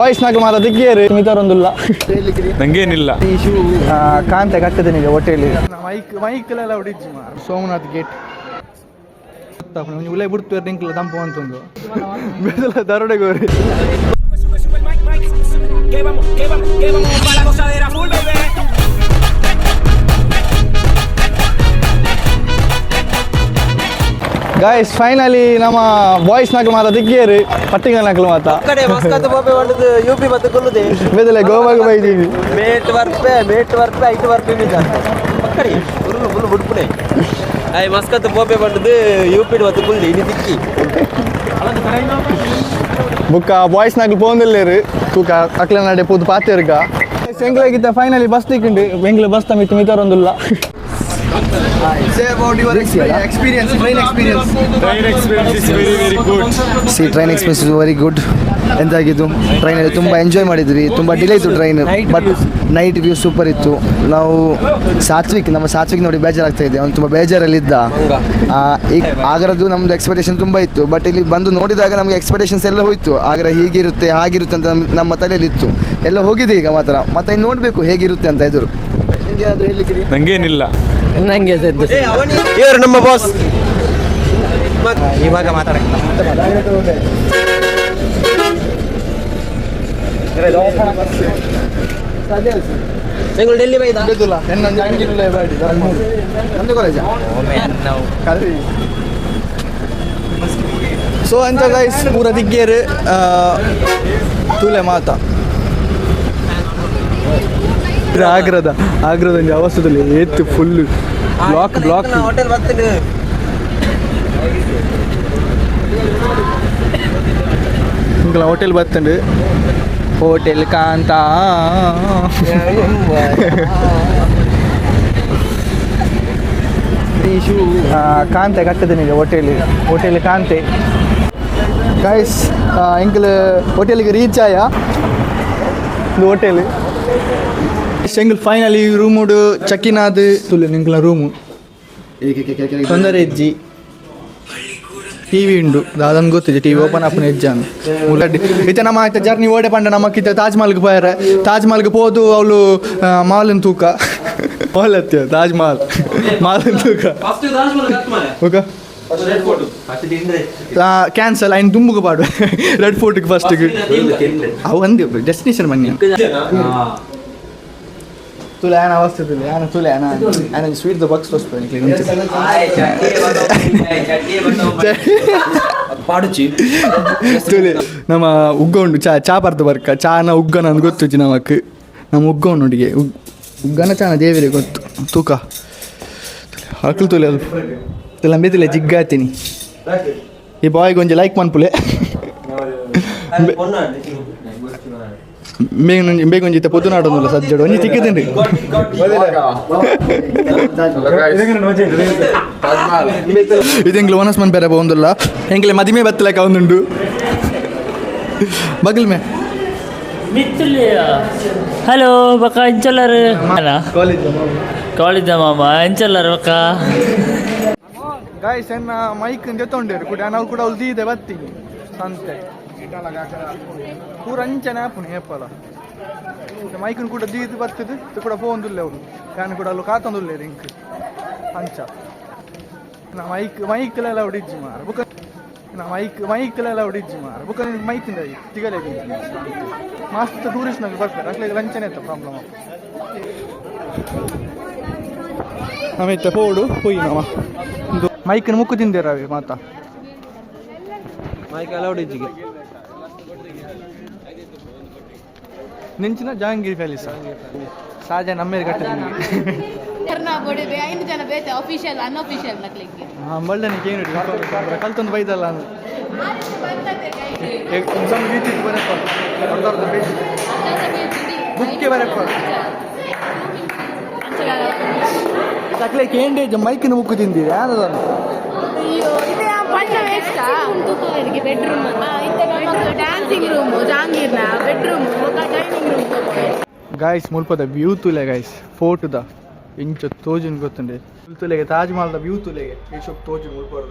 Voice ನಾಲ್ಕು ಮಾತ್ರ ದಿಗ್ಗಿಯರು ಮಿತಾರೊಂದಿಲ್ಲ ನಂಗೇನಿಲ್ಲ ಕಾಂತೆ ಕಟ್ಟದೆ ನಿಮಗೆ ಹೋಟೆಲ್ ಮೈಕ್ಲೆಲ್ಲ ಹೊಡಿಜ್ಜಿ ಸೋಮನಾಥ್ ಗೇಟ್ ಉಲೆ ಬಿಡ್ತು ರಿಂಕ್ಲ ತಂಪು ಅಂತಂದು ಬೆದಲ ದರೋಡೆಗೋರಿ ಗಾಯ್ಸ್ ಫೈನಲಿ ನಮ್ಮ ಬಾಯ್ಸ್ ನಾಲ್ಕು ಮಾತ್ರ ದಿಗ್ಗಿಯರು ಪಟ್ಟಿಗಳ ನಾಲ್ಕು ಮಾತ್ರ ಕಡೆ ಮಸ್ಕತ್ ಬೋಬೆ ಬಂದದ್ದು ಯುಪಿ ಮತ್ತೆ ಕೊಲ್ಲುದೆ ಬೆದಲೆ ಗೋವಾಗ ಬೈದೀವಿ ಮೇಟ್ ವರ್ಕ್ ಐದು ವರ್ಕ್ ಕಡೆ ಫುಲ್ ಬಿಡ್ಪುಣೆ ಐ ಮಸ್ಕತ್ ಬೋಬೆ ಬಂದದ್ದು ಯುಪಿ ಮತ್ತೆ ಕುಲ್ದಿ ಇನಿ ದಿಕ್ಕಿ ಬುಕ್ಕ ಬಾಯ್ಸ್ ನಾಲ್ಕು ಪೋಂದಿಲ್ಲೇರು ತೂಕ ಅಕ್ಲ ನಡೆ ಪೂದು ಪಾತಿರ್ಗ ಎಂಗ್ಲಾಗಿದ್ದ ಫೈನಲಿ ಬಸ್ ತಿಕ್ಕಿಂಡು ಬೆಂಗ್ಳೂರು ಬಸ್ ತಮಿತ್ತು ಮಿತಾರೊಂದಿಲ್ಲ Say about your experience, train experience. Train experience is very good. See, train experience is very good. ಎಂತಾಗಿದ್ದು ಟ್ರೈನಲ್ಲಿ ತುಂಬ ಎಂಜಾಯ್ ಮಾಡಿದ್ವಿ, ತುಂಬ ಡಿಲೇ ಇತ್ತು train, but night view super ಇತ್ತು. ನಾವು ನಮ್ಮ ಸಾತ್ವಿಕ್ ನೋಡಿ ಬೇಜಾರಾಗ್ತಾ ಇದೆ, ಅವ್ನು ತುಂಬ ಬೇಜಾರಲ್ಲಿದ್ದ. ಈಗ ಆಗರದ್ದು ನಮ್ಮದು ಎಕ್ಸ್ಪೆಕ್ಟೇಷನ್ ತುಂಬ ಇತ್ತು, ಬಟ್ ಇಲ್ಲಿ ಬಂದು ನೋಡಿದಾಗ ನಮಗೆ ಎಕ್ಸ್ಪೆಕ್ಟೇಷನ್ಸ್ ಎಲ್ಲ ಹೋಯ್ತು. ಆಗರ ಹೀಗಿರುತ್ತೆ ಹಾಗಿರುತ್ತೆ ಅಂತ ನಮ್ಮ ತಲೆಯಲ್ಲಿತ್ತು, ಎಲ್ಲ ಹೋಗಿದೆ ಈಗ ಮಾತ್ರ. ಮತ್ತೆ ಇನ್ನು ನೋಡಬೇಕು ಹೇಗಿರುತ್ತೆ ಅಂತ ಎದುರು. ನಂಗೇನಿಲ್ಲ ನಂಗೆ ಇವರು ನಮ್ಮ ಬಾಸ್ ಇವಾಗ ಬೆಂಗಳೂರು ಡೆಲ್ಲಿ ಬೈದ ಸೊ ಅಂತ ಗೈಸ್ ಪೂರ ದಿಗ್ಗೇರು ತೂಲೆ ಮಾತಾ ಆಗ್ರದ ಅವಸ್ಥದಲ್ಲಿ ಏತ್ತು ಫುಲ್ ಬ್ಲಾಕ್ ಹೋಟೆಲ್ ಬರ್ತೀನಿ ಹೋಟೆಲ್ ಬರ್ತಂಡು ಹೋಟೆಲ್ ಕಾಂತ ಕಾಂತೆ ಕಟ್ಟದೆ ನಿಮಗೆ ಹೋಟೆಲ್ ಕಾಂತೆ ಗೈಸ್ ಎಂಕಲ್ ಹೋಟೆಲ್ಗೆ ರೀಚ್ ಆಯ ಒಂದು ಹೋಟೆಲ್ ಎಂಕಲ್ ಫೈನಲಿ ರೂಮುಡು ಚಕ್ಕಿನಾದು ತುಲೆ ನಿಂಕಲ ರೂಮು ತೊಂದರೆ ಇಜ್ಜಿ ಟಿವಿ ಉಂಡು ಅದನ್ನು ಗೊತ್ತಿದೆ ಟಿವಿ ಓಪನ್ ಅಪ್ಪನ ಹೆಜ್ಜಾನು ಇತ್ತೆ ನಮ್ಮ ಆಯ್ತು ಜರ್ನಿ ಓಡೆ ಪಂಡ ನಮ್ಮಕ್ಕಿತ್ತ ತಾಜ್ ಮಹಲ್ಗೆ ಹೋಯಾರ ತಾಜ್ ಮಹಲ್ಗೆ ಹೋದು ಅವಳು ಮಾಲಿನ ತೂಕ ಮಾಲ್ ಹತ್ತಿಯ ತಾಜ್ ಮಾಲಿನ ತೂಕ ಓಕೆ ಕ್ಯಾನ್ಸಲ್ ಆಯ್ನು ತುಂಬಗೆ ಪಾಡು ರೆಡ್ ಫೋರ್ಟ್ಗೆ ಫಸ್ಟಿಗೆ ಅವು ಅಂದಿ ಡೆಸ್ಟಿನೇಷನ್ ಬನ್ನಿ ತುಲೆ ಆನ ಅವಸ್ಥೆ ತುಲೆ ಆನ ಸ್ವೀಟ್ ದ ಬಾಕ್ಸ್ ಪಾಡುಚಿ ತುಲೆ ನಮ್ಮ ಉಗ್ಗ ಉಂಡು ಚಾ ಬರ್ದು ಬರ್ಕ ಚಾನ ಉಗ್ಗನ ಅಂತ ಗೊತ್ತು ನಮಕ್ ನಮ್ಮ ಉಗ್ಗ ಉಂಡಿಗೆ ಉಗ್ಗನ ಚಾನ ದೇವಿರೆ ಗೊತ್ತು ತೂಕ ಹಕ್ಲು ತುಲೆ ಅದು ತುಲೆ ತುಲೆ ಜಿಗ್ಗಾತೀನಿ ಈ ಬಾಯ್ಗೆ ಒಂಜಿ ಲೈಕ್ ಮನ್ಪುಲೆ ಬೇಗ ಒಂಜಿತ್ತ ಪೊದ್ದು ನಾಡೋದಿಲ್ಲ ಸಜ್ಜಡು ಒಂಜಿ ತಿಕ್ಕಿದ್ದೇನೆ ಇದು ಓನಸ್ ಮನ್ ಬೇರೆ ಬಂದಿಲ್ಲ ಹೆಂಗ್ಲೆ ಮದಿಮೆ ಬತ್ತಲಕ ಒಂದುಂಡು ಬಗಲ್ ಮೇ ಹಲೋ ಬಕ್ಕ ಎಂಚಲ್ಲರ್ ಕಾಲೇಜ್ ಮಾಮ ಎಂಚಲ್ಲರ್ ಬಕ್ಕ ಗಾಯ್ಸ್ ಎನ್ನ ಮೈಕ್ ಜೊತ್ತೊಂಡೇರು ಕೂಡ ನಾವು ಕೂಡ ಅವ್ಳು ದೀದೆ ಬತ್ತೀನಿ ಸಂತೆ ಪೂರ ಅಂಚನೆ ಆಪುಣಿ ಏಪಲ ಮೈಕನ್ ಕೂಡ ದೀದು ಬರ್ತದೆ ಕೂಡ ಪೋಂದುಲ್ಲ ಅವನು ನಾನು ಕೂಡ ಅಲ್ಲಿ ಕಾತೊಂದುಲ್ಲ ರಿಂಕ್ ಅಂಚ ನಾ ಮೈಕ್ಲೆಲ್ಲ ಹೊಡಿಜ್ಜಿ ಮಾರ ಬುಕ್ಕ ನಾ ಮೈಕ್ಲೆಲ್ಲ ಹೊಡಿಜ್ಜಿ ಮಾರ ಬುಕ್ಕ ಮೈಕಿಂದ ತಿಗಲೇ ಮಸ್ತ್ ಟೂರಿಸ್ಟ್ನಾಗ ಬರ್ತಾರೆ ಅಕ್ಲಿಗೆ ಲಂಚನೆ ಇತ್ತು ಪ್ರಾಬ್ಲಮ್ ಆಮೇಲೆ ಪೋಡು ಹೋಗಿ ನಾವ ಮೈಕಿನ ಮುಕ್ಕು ತಿಂದಿರಾವೆ ಮಾತಾ ಮೈಕ್ ಎಲ್ಲ ಹೊಡಿಜ್ಜಿಗೆ ನಿಂಚಿನ ಜಹಾಂಗೀರ್ ಪ್ಯಾಲೇಸ್ ಸಾಜ ನಮ್ಮೇಲೆ ಕಟ್ಟಿದೆ ಬಳ್ಳನಿಗೆ ಏನು ಕಲ್ತೊಂದು ಬೈದಲ್ಲ ಬುಕ್ಕೆ ಬರಪ್ಪ ಅಕ್ಲೆ ಕೇಂಡೇಜ್ ಮೈಕಿನ ಮುಕ್ಕು ತಿಂದಿದೆ ಯಾರದನ್ನು ಗಾಯ್ಸ್ ಮುಲ್ಪದ ವ್ಯೂ ತುಲೆ ಗಾಯ್ಸ್ ಫೋಟೋದ ಇಂಚ ತೋಜನ್ ಗೊತ್ತುಂಡೆ ತುಲೆಗೆ ತಾಜ್ ಮಹಲ್ದ ವ್ಯೂ ತುಲೆಗೆ ಈ ಶೋಕ್ ತೋಜನ್ ಮುಲ್ಪದ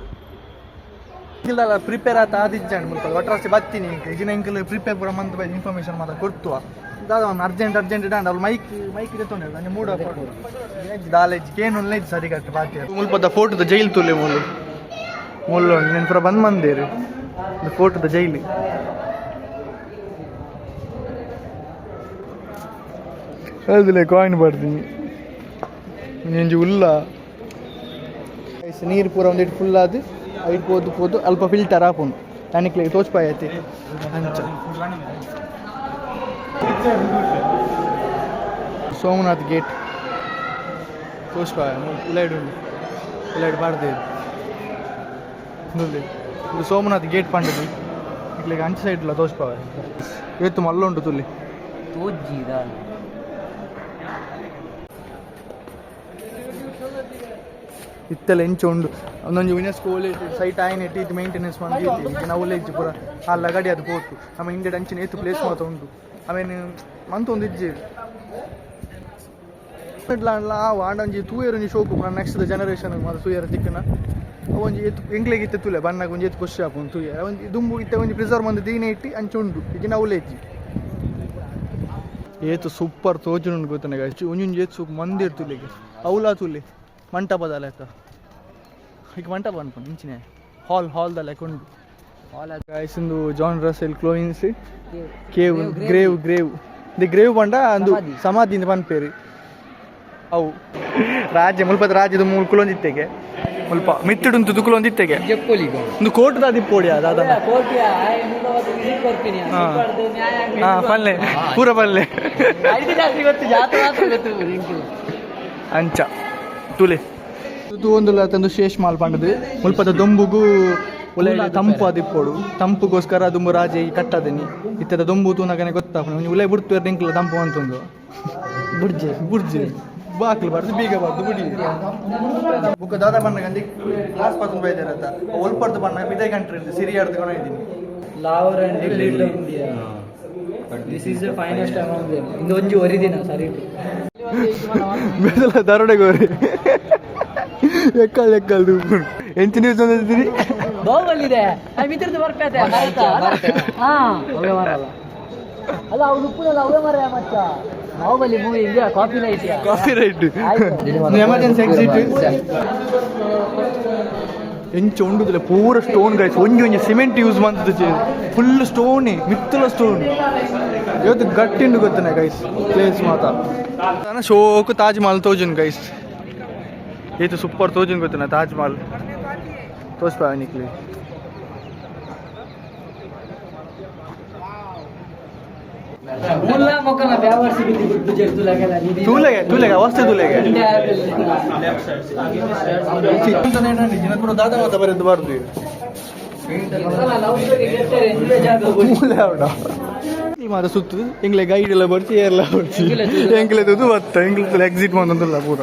ಇಲ್ಲ ಪ್ರಿಪೇರ್ ಆತ ಆದಿಜ್ಜಾಂಡ್ ಮುಲ್ಪ ಒಟ್ಟರಷ್ಟೇ ಬರ್ತೀನಿ ಇಜಿನ ಇಂಕಲ್ ಪ್ರಿಪೇರ್ ಪೂರ ಮಂತ್ ಬೈ ಇನ್ಫಾರ್ಮೇಷನ್ ಮಾತ್ರ ಕೊಡ್ತುವ ದಾದ ಅವ್ನು ಅರ್ಜೆಂಟ್ ಇಡಂಡ ಅವ್ರು ಮೈಕ್ ಇರುತ್ತೋಣ ನನಗೆ ಮೂಡ ದಾಲೇಜ್ ಏನು ಇದ್ದು ಸರಿ ಕಟ್ಟು ಬಾತಿ ಮುಲ್ಪದ ಫೋಟೋದ ಜೈಲ್ ತುಲೆ ಮುಳ್ಳು ನೆನ್ ಪೂರ ಬಂದ್ ಮಂದೇರಿ ಫೋಟೋದ ಜೈಲಿ ಅದಿಲ್ಲ ಕಾಯಿನ್ ಬರ್ತೀನಿ ನೆಂಜಿ ಉಲ್ಲ ನೀರು ಪೂರ ಒಂದಿಟ್ಟು ಫುಲ್ ಆದು ಐಟ್ ಪೋದು ಅಲ್ಪ ಫಿಲ್ಟರ್ ಹಾಕೊಂಡು ತನಿಕ್ಲಿಗೆ ತೋಚ್ಪಾಯತಿ ಅಂಚ ಸೋಮನಾಥ್ ಗೇಟ್ ತೋಚ್ಪಾಯ ಇಲ್ಲೈಡ್ ಉಂಡು ಇಲ್ಲೈಡ್ ಬಾರ್ದೆ ಇದು ಸೋಮನಾಥ್ ಗೇಟ್ ಪಂಡದು ಇಕ್ಲಿಗೆ ಅಂಚ ಸೈಡ್ ಇಲ್ಲ ತೋಚ್ಪಾವ ಇವತ್ತು ಮಲ್ಲ ಉಂಟು ತುಲ್ಲಿ ಇತ್ತೆಲ್ಲ ಎಂಚ ಉಂಡು ಒಂದೊಂದು ಯುನೆಸ್ಕೋ ಸೈಟ್ ಆಯ್ನ ಇದು ಮೇಂಟೆನೆನ್ಸ್ ಮಾಡಿ ನಾವು ಇಜ್ಜಿ ಪೂರ ಆ ಲಗಡಿ ಅದು ಪೋಟು ನಮ್ಮ ಇಂಡಿಯಾ ಅಂಚಿನ ಏತು ಪ್ಲೇಸ್ ಮಾತ್ರ ಉಂಟು ಆಮೇಲೆ ಮಂತ್ ಒಂದು ಇಜ್ಜಿ ಆಂಡೊಂಜಿ ತೂಯರೊಂಜಿ ಶೋಕು ನೆಕ್ಸ್ಟ್ ಜನರೇಷನ್ ಮಾತ್ರ ತೂಯರ ತಿಕ್ಕನ ಒಂಜಿ ಎತ್ತು ಎಂಗ್ಲೆಗೆ ಇತ್ತೆ ತುಲೆ ಬಣ್ಣಗೆ ಒಂಜಿ ಎತ್ತು ಖುಷಿ ಹಾಕೊಂಡು ತೂಯರ ಒಂದು ದುಂಬು ಇತ್ತೆ ಒಂಜಿ ಪ್ರಿಸರ್ವ್ ಒಂದು ದೀನೆ ಇಟ್ಟು ಅಂಚು ಉಂಡು ಈಗ ನಾವು ಇಜ್ಜಿ ಏತು ಸೂಪರ್ ತೋಜುಂಡು ಗೊತ್ತಾನೆ ಒಂಜೊಂಜಿ ಏತು ಸೂಪ್ ಮಂದಿ ಇರ್ತುಲೆಗೆ ಅವಲಾ ತುಲೆ ಮಂಟಪದ ಲೆಕ್ಕ ಈಗ ಮಂಟಪ ಅನ್ಕೊಂಡು ಇಂಚಿನ ಹಾಲ್ದ ಲೆಕ್ಕ ಉಂಟು ಗಾಯ್ಸಂದು ಜಾನ್ ರಸೆಲ್ ಕ್ಲೋಯಿನ್ಸ್ ಕೇವ್ ಗ್ರೇವ್ ದಿ ಗ್ರೇವ್ ಬಂಡ ಅಂದು ಸಮಾಧಿಯಿಂದ ಪನ್ಪೇರಿ ಅವು ರಾಜ್ಯ ಮುಲ್ಪದ ರಾಜ್ಯದ ಮೂಲ ಕುಲೊಂದಿತ್ತೆಗೆ ಮುಲ್ಪ ಮಿತ್ತುಡುಂತು ತುಕುಲೊಂದಿತ್ತೆಗೆ ಒಂದು ಕೋಟದ ದಿಪ್ಪೋಡಿ ಅದ ಪಲ್ಲೆ ಪೂರ ಪಲ್ಲೆ ಅಂಚ ತುಲೆ ಇದು ಒಂದು ತಂದು ಶೇಷ್ ಮಾಲ್ ಪಂಡದು ಮುಲ್ಪದ ದೊಂಬುಗೂ ಒಳ್ಳೆ ತಂಪು ಅದಿಪ್ಪೋಡು ತಂಪುಗೋಸ್ಕರ ದುಂಬು ರಾಜೆ ಕಟ್ಟದೇನಿ ಇತ್ತದ ದೊಂಬು ತೂನಗನೆ ಗೊತ್ತಾಗ ಉಲೆ ಬಿಡ್ತು ರಿಂಕ್ಲ ತಂಪು ಅಂತಂದು ಬುರ್ಜಿ ಬಾಕ್ಲು ಬಾರ್ದು ಬೀಗ ಬಾರ್ದು ಬುಡಿ ಬುಕ್ಕ ದಾದ ಬಣ್ಣ ಗಂದಿ ಕ್ಲಾಸ್ ಪತ್ತು ಬೈದಾರತ್ತ ಒಲ್ಪರ್ದು ಬಣ್ಣ ಬಿದೇ country ಸಿರಿಯಾಡ್ದು ಕೊಂಡಿದ್ದೀನಿ Lahore and Little India. This is the finest among them. ಇದು ಒಂಜಿ ಒರಿದಿನ ಸರಿ ಬೆದಲ ದರೋಡೆಗೋರಿ ಎಕ್ಕಲ್ ದೂಪುಂಡು ಎಂಚ ನ್ಯೂಸ್ ಒಂದಿದ್ದೀರಿ ಬಾಹುಬಲಿದೆ ಮಿತ್ರದ್ದು ಬರ್ಪೇತೆ ಹಾ ಅವೇ ಮಾರಲ್ಲ ಅಲ್ಲ ಅವ್ನು ಉಪ್ಪುನಲ್ಲ ಅವೇ ಮಾರ ಮಚ್ಚ Baahubali movie India copy right emergency exit ಎಂಚ ಉಂಡುದಿಲ್ಲ ಪೂರ ಸ್ಟೋನ್ ಗೈಸ್ ಒಂಜಿ ಸಿಮೆಂಟ್ ಯೂಸ್ ಮಾಡ್ತದೆ ಫುಲ್ ಸ್ಟೋನಿ ಮಿತ್ತಲ ಸ್ಟೋನ್ ಇವತ್ತು ಗಟ್ಟಿಂಡು ಗೊತ್ತಾನೆ ಗೈಸ್ ಪ್ಲೇಸ್ ಮಾತಾ ಶೋಕು ತಾಜ್ ಮಹಲ್ ತೋಜನ್ ಗೈಸ್ ಏತು ಸೂಪರ್ ತೋಜನ್ ಗೊತ್ತಾನೆ ತಾಜ್ ಮಹಲ್ ತೋರಿಸ್ಬಾ ನಿಕ್ಲಿ ಮುಲ್ಲ ಮೊಕಲ ವ್ಯಾವರ್ಸಿ ಬಿದ್ದಿ ಬಿಟ್ಟು ತುಲಗೆಲ್ಲ ತುಲೆಗೆ ಅವಸ್ಥೆ ತುಲೆಗೆ ಕೂಡ ದಾದ ಮಾತ ಬರೆದು ಬಾರ್ದು ಈ ಮಾತ ಸುತ್ತು ಎಂಗ್ಲೆ ಗೈಡ್ ಎಲ್ಲ ಬರ್ತಿ ಎಲ್ಲ ಬರ್ತಿ ಎಂಗ್ಲೆ ಬತ್ತ ಎಂಗ್ಲೆ ಎಕ್ಸಿಟ್ ಬಂದಲ್ಲ ಪೂರ